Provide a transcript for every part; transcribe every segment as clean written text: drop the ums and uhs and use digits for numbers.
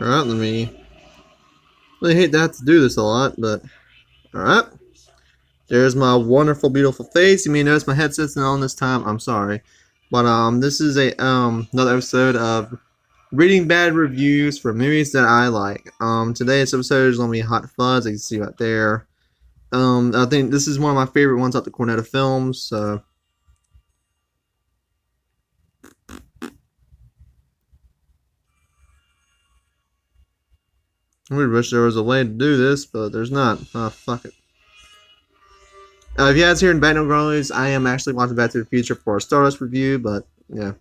Alright, let me... really hate to have to do this a lot, but... Alright. There's my wonderful, beautiful face. You may notice my headset's not on this time. I'm sorry. But, this is another episode of reading bad reviews for movies that I like. Today's episode is going to be Hot Fuzz, as you can see right there. I think this is one of my favorite ones out the Cornetto films, so... I really wish there was a way to do this, but there's not. Oh, fuck it. If you guys hear in background noise, I am actually watching Back to the Future for a Stardust review, but yeah.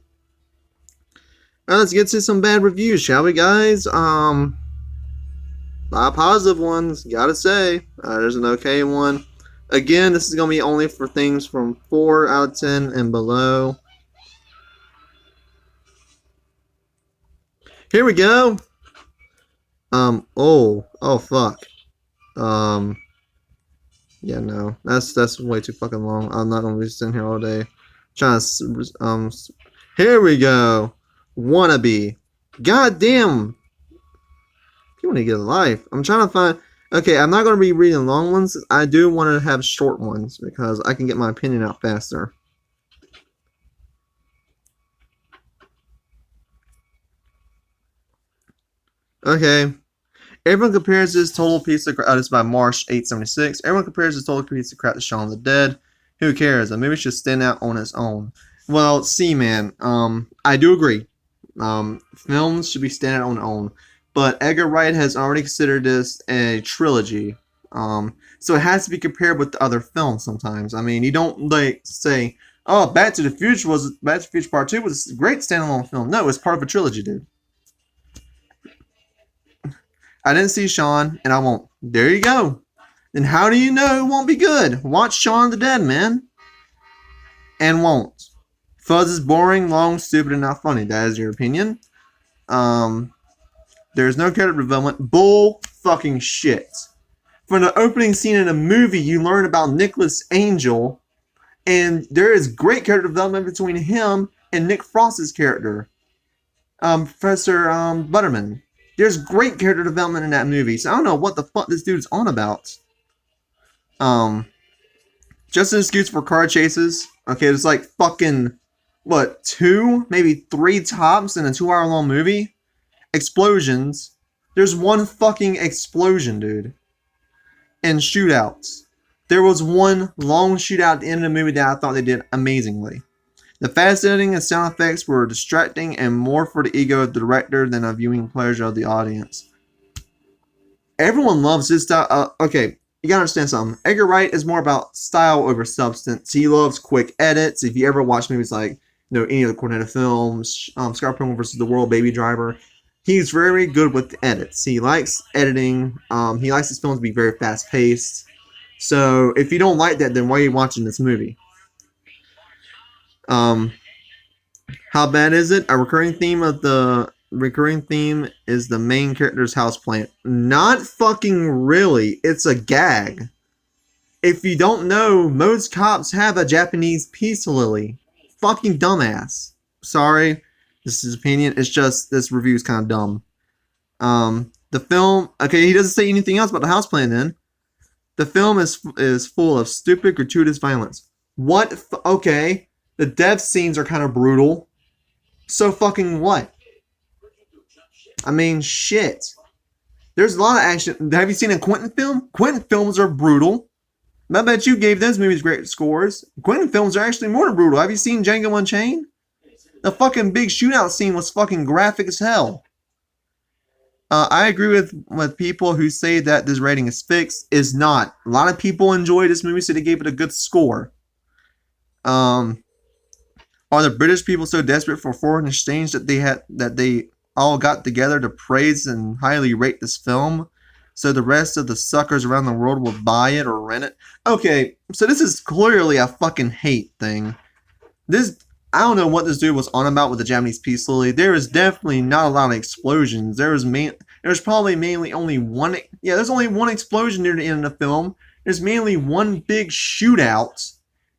Alright, let's get to some bad reviews, shall we, guys? Positive ones, gotta say. There's an okay one. Again, this is gonna be only for things from 4 out of 10 and below. Here we go. Oh fuck. Yeah, no, that's way too fucking long. I'm not gonna be sitting here all day trying to, here we go. Wannabe. God damn. You want to get a life. I'm trying to find, okay, I'm not gonna be reading long ones. I do want to have short ones because I can get my opinion out faster. Okay. Everyone compares this total piece of crap. This is by March 876. Everyone compares this total piece of crap to Shaun of the Dead. Who cares? A movie should stand out on its own. Well, see, man. I do agree. Films should be standing out on their own. But Edgar Wright has already considered this a trilogy. So it has to be compared with the other films sometimes. I mean, you don't like say, "Oh, Back to the Future Part 2 was a great standalone film." No, it's part of a trilogy, dude. I didn't see Shaun, and I won't. There you go. Then how do you know it won't be good? Watch Shaun of the Dead, man. And won't. Fuzz is boring, long, stupid, and not funny. That is your opinion. There's no character development. Bull fucking shit. From the opening scene in a movie, you learn about Nicholas Angel, and there is great character development between him and Nick Frost's character, Professor Butterman. There's great character development in that movie, so I don't know what the fuck this dude's on about. Just an excuse for car chases. Okay, there's like fucking, what, 2, maybe 3 tops in a 2-hour-long movie? Explosions. There's one fucking explosion, dude. And shootouts. There was one long shootout at the end of the movie that I thought they did amazingly. The fast editing and sound effects were distracting and more for the ego of the director than a viewing pleasure of the audience. Everyone loves his style. Okay, you gotta understand something. Edgar Wright is more about style over substance. He loves quick edits. If you ever watch movies like, any of the Cornetto films, Scott Pilgrim vs. the World, Baby Driver, he's very good with the edits. He likes editing. He likes his films to be very fast paced. So if you don't like that, then why are you watching this movie? How bad is it? A recurring theme is the main character's houseplant. Not fucking really. It's a gag. If you don't know, most cops have a Japanese peace lily. Fucking dumbass. Sorry. This is his opinion. It's just, this review is kind of dumb. The film, okay, he doesn't say anything else about the houseplant then. The film is full of stupid, gratuitous violence. What? Okay. The death scenes are kind of brutal. So fucking what? I mean, shit. There's a lot of action. Have you seen a Quentin film? Quentin films are brutal. I bet you gave those movies great scores. Quentin films are actually more brutal. Have you seen Django Unchained? The fucking big shootout scene was fucking graphic as hell. I agree with people who say that this rating is fixed. It's not. A lot of people enjoyed this movie, so they gave it a good score. Are the British people so desperate for foreign exchange that they all got together to praise and highly rate this film, so the rest of the suckers around the world will buy it or rent it? Okay, so this is clearly a fucking hate thing. I don't know what this dude was on about with the Japanese peace lily. There is definitely not a lot of explosions. There's probably mainly only one. Yeah, there's only one explosion near the end of the film. There's mainly one big shootout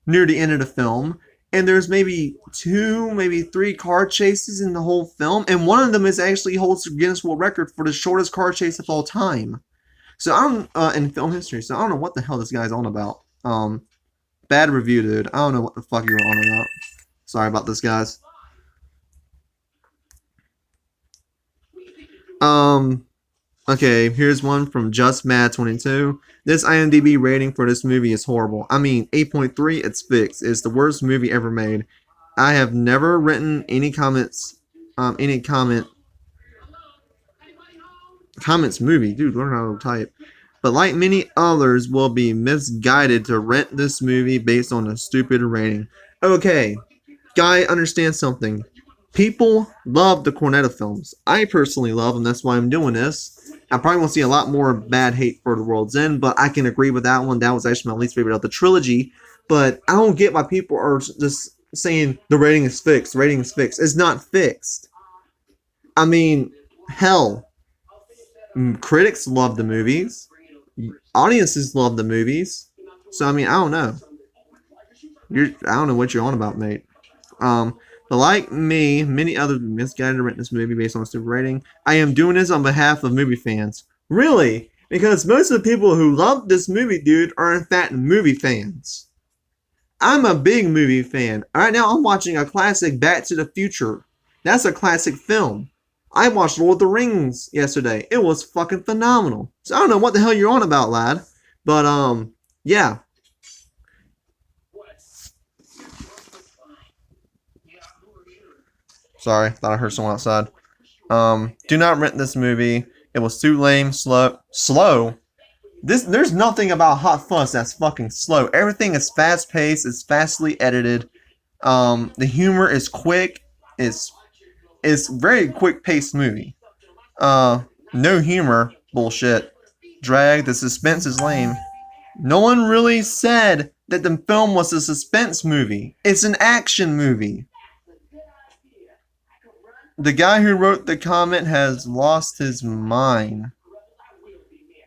near the end of the film. and there's maybe two, maybe three car chases in the whole film, and one of them is actually holds the Guinness World Record for the shortest car chase of all time. So I don't in film history. So I don't know what the hell this guy's on about. Bad review, dude. I don't know what the fuck you're on about. Sorry about this, guys. Um, okay, here's one from Just Mad 22. This IMDb rating for this movie is horrible. I mean, 8.3, it's fixed. It's the worst movie ever made. I have never written any comments movie. Dude, learn how to type. But like many others will be misguided to rent this movie based on a stupid rating. Okay, guy, understand something. People love the Cornetto films. I personally love them. That's why I'm doing this. I probably won't see a lot more bad hate for The World's End, but I can agree with that one. That was actually my least favorite of the trilogy. But I don't get why people are just saying the rating is fixed. The rating is fixed. It's not fixed. I mean, hell, critics love the movies. Audiences love the movies. So I mean, I don't know. I don't know what you're on about, mate. But like me, many others misguided to rent this movie based on a stupid rating. I am doing this on behalf of movie fans. Really? Because most of the people who love this movie, dude, are in fact movie fans. I'm a big movie fan. Right now, I'm watching a classic Back to the Future. That's a classic film. I watched Lord of the Rings yesterday. It was fucking phenomenal. So I don't know what the hell you're on about, lad. But, yeah. Sorry, thought I heard someone outside. Do not rent this movie. It was too lame, slow. There's nothing about Hot Fuzz that's fucking slow. Everything is fast paced. It's fastly edited. The humor is quick. It's very quick paced movie. No humor, bullshit. Drag. The suspense is lame. No one really said that the film was a suspense movie. It's an action movie. The guy who wrote the comment has lost his mind.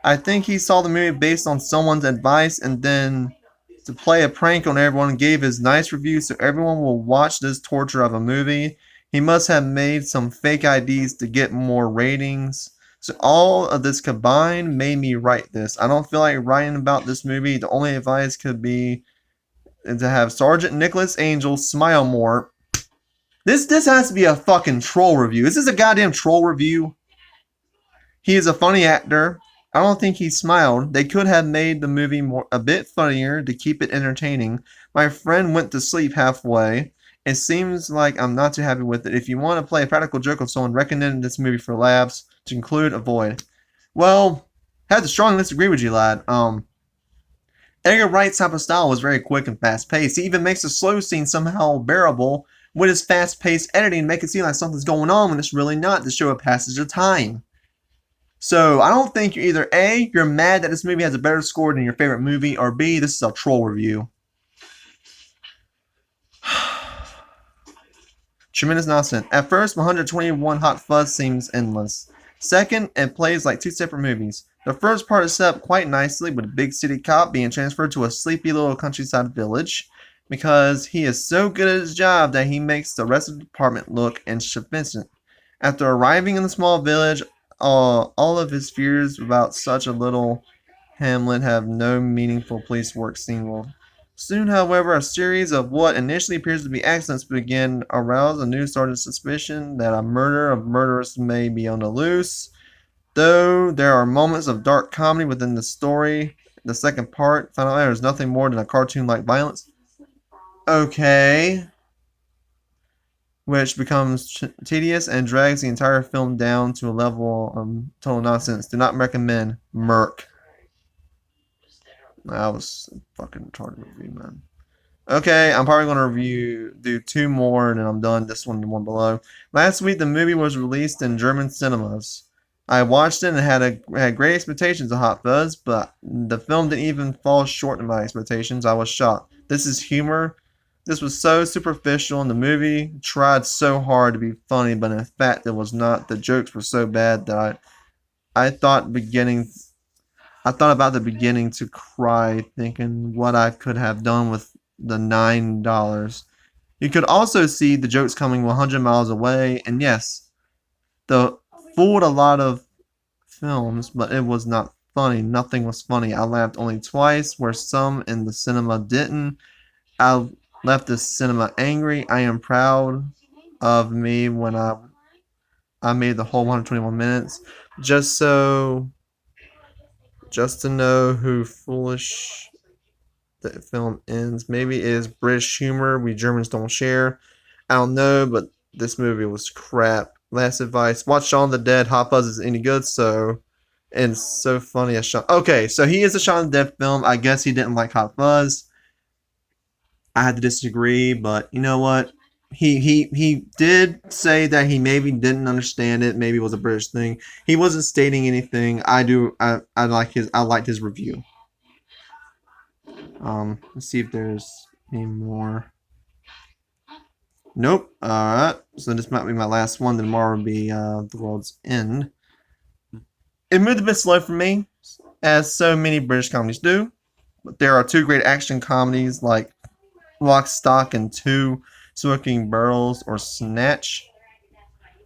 I think he saw the movie based on someone's advice and then to play a prank on everyone gave his nice review so everyone will watch this torture of a movie. He must have made some fake IDs to get more ratings. So all of this combined made me write this. I don't feel like writing about this movie. The only advice could be to have Sergeant Nicholas Angel smile more. This has to be a fucking troll review. This is a goddamn troll review. He is a funny actor. I don't think he smiled. They could have made the movie a bit funnier to keep it entertaining. My friend went to sleep halfway. It seems like I'm not too happy with it. If you want to play a practical joke of someone recommending this movie for laughs, to conclude, avoid. Well, I have to strongly disagree with you, lad. Edgar Wright's type of style was very quick and fast-paced. He even makes the slow scene somehow bearable with his fast-paced editing, make it seem like something's going on when it's really not, to show a passage of time. So I don't think you're either A, you're mad that this movie has a better score than your favorite movie, or B, this is a troll review. Tremendous nonsense. At first, 121 Hot Fuzz seems endless. Second, it plays like two separate movies. The first part is set up quite nicely with a big city cop being transferred to a sleepy little countryside village because he is so good at his job that he makes the rest of the department look insufficient. After arriving in the small village, all of his fears about such a little hamlet have no meaningful police work seen. Soon, however, a series of what initially appears to be accidents begin arouse a new sort of suspicion that a murder of murderers may be on the loose. Though there are moments of dark comedy within the story, the second part found out there is nothing more than a cartoon-like violence. Okay. Which becomes tedious and drags the entire film down to a level of total nonsense. Do not recommend. Merc. That was a fucking retarded review, man. Okay, I'm probably going to do two more and then I'm done. This one, the one below. Last week, the movie was released in German cinemas. I watched it and had great expectations of Hot Fuzz, but the film didn't even fall short of my expectations. I was shocked. This is humor. This was so superficial, and the movie tried so hard to be funny, but in fact, it was not. The jokes were so bad that I thought about the beginning to cry, thinking what I could have done with the $9. You could also see the jokes coming 100 miles away, and yes, the fooled a lot of films, but it was not funny. Nothing was funny. I laughed only twice, where some in the cinema didn't. I left the cinema angry. I am proud of me when I made the whole 121 minutes. Just so, just to know who foolish the film ends. Maybe it is British humor we Germans don't share. I don't know, but this movie was crap. Last advice: watch Shaun of the Dead. Hot Fuzz is any good, so and it's so funny as Shaun. Okay, so he is a Shaun of the Dead film. I guess he didn't like Hot Fuzz. I had to disagree, but you know what? He did say that he maybe didn't understand it. Maybe it was a British thing. He wasn't stating anything. I liked his review. Let's see if there's any more. Nope. Alright. So this might be my last one. Then tomorrow will be The World's End. It moved a bit slow for me, as so many British comedies do. But there are two great action comedies like Lock, Stock, and Two Smoking Barrels or Snatch.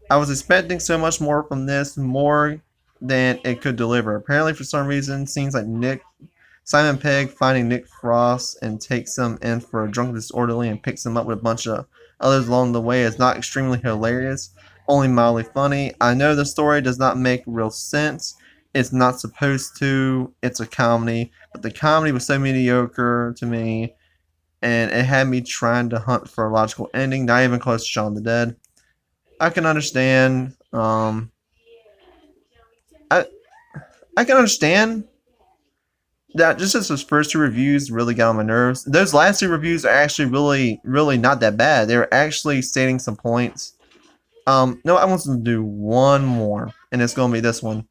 I was expecting so much more from this, more than it could deliver. Apparently, for some reason, scenes like Simon Pegg finding Nick Frost and takes him in for a drunk disorderly and picks him up with a bunch of others along the way is not extremely hilarious, only mildly funny. I know the story does not make real sense. It's not supposed to. It's a comedy, but the comedy was so mediocre to me, and it had me trying to hunt for a logical ending, not even close to Shaun of the Dead. I can understand. I I can understand that just as those first two reviews really got on my nerves. Those last two reviews are actually really not that bad. They're actually stating some points. No, I want to do one more, and it's gonna be this one.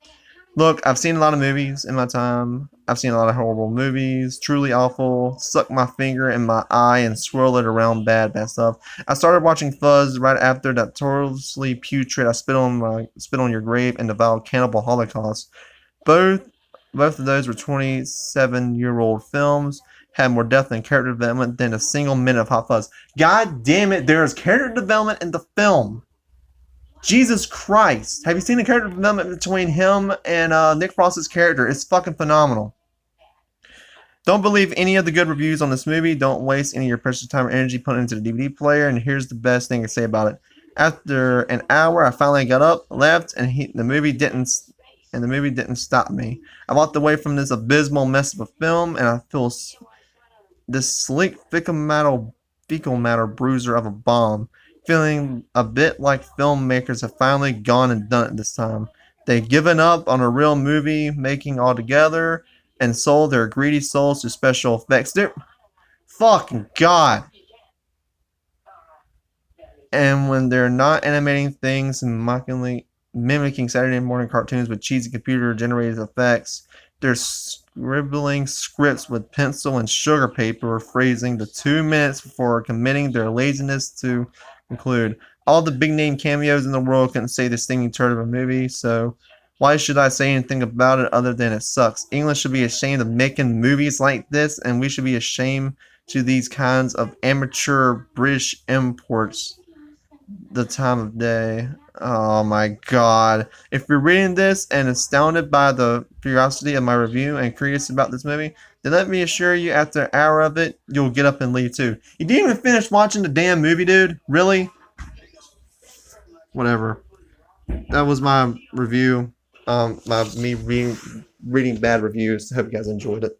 Look, I've seen a lot of movies in my time. I've seen a lot of horrible movies, truly awful. Suck my finger in my eye and swirl it around bad stuff. I started watching Fuzz right after that notoriously putrid "I spit on your grave" and the vile Cannibal Holocaust. Both both of those were 27-year-old films. Had more depth and character development than a single minute of Hot Fuzz. God damn it, there is character development in the film. Jesus Christ. Have you seen the character development between him and Nick Frost's character? It's fucking phenomenal. Don't believe any of the good reviews on this movie. Don't waste any of your precious time or energy putting it into the DVD player. And here's the best thing to say about it. After an hour, I finally got up, left, and the movie didn't stop me. I walked away from this abysmal mess of a film, and I feel this sleek fecal matter bruiser of a bomb, feeling a bit like filmmakers have finally gone and done it this time. They've given up on a real movie making altogether and sold their greedy souls to special effects. They're fucking God. And when they're not animating things and mockingly mimicking Saturday morning cartoons with cheesy computer-generated effects, they're scribbling scripts with pencil and sugar paper, phrasing the 2 minutes before committing their laziness to conclude. All the big-name cameos in the world couldn't say this stinging turd of a movie, so why should I say anything about it other than it sucks? England should be ashamed of making movies like this, and we should be ashamed to these kinds of amateur British imports the time of day. Oh my God. If you're reading this and astounded by the curiosity of my review and curious about this movie, then let me assure you after an hour of it, you'll get up and leave too. You didn't even finish watching the damn movie, dude? Really? Whatever. That was my review. Me reading bad reviews. Hope you guys enjoyed it.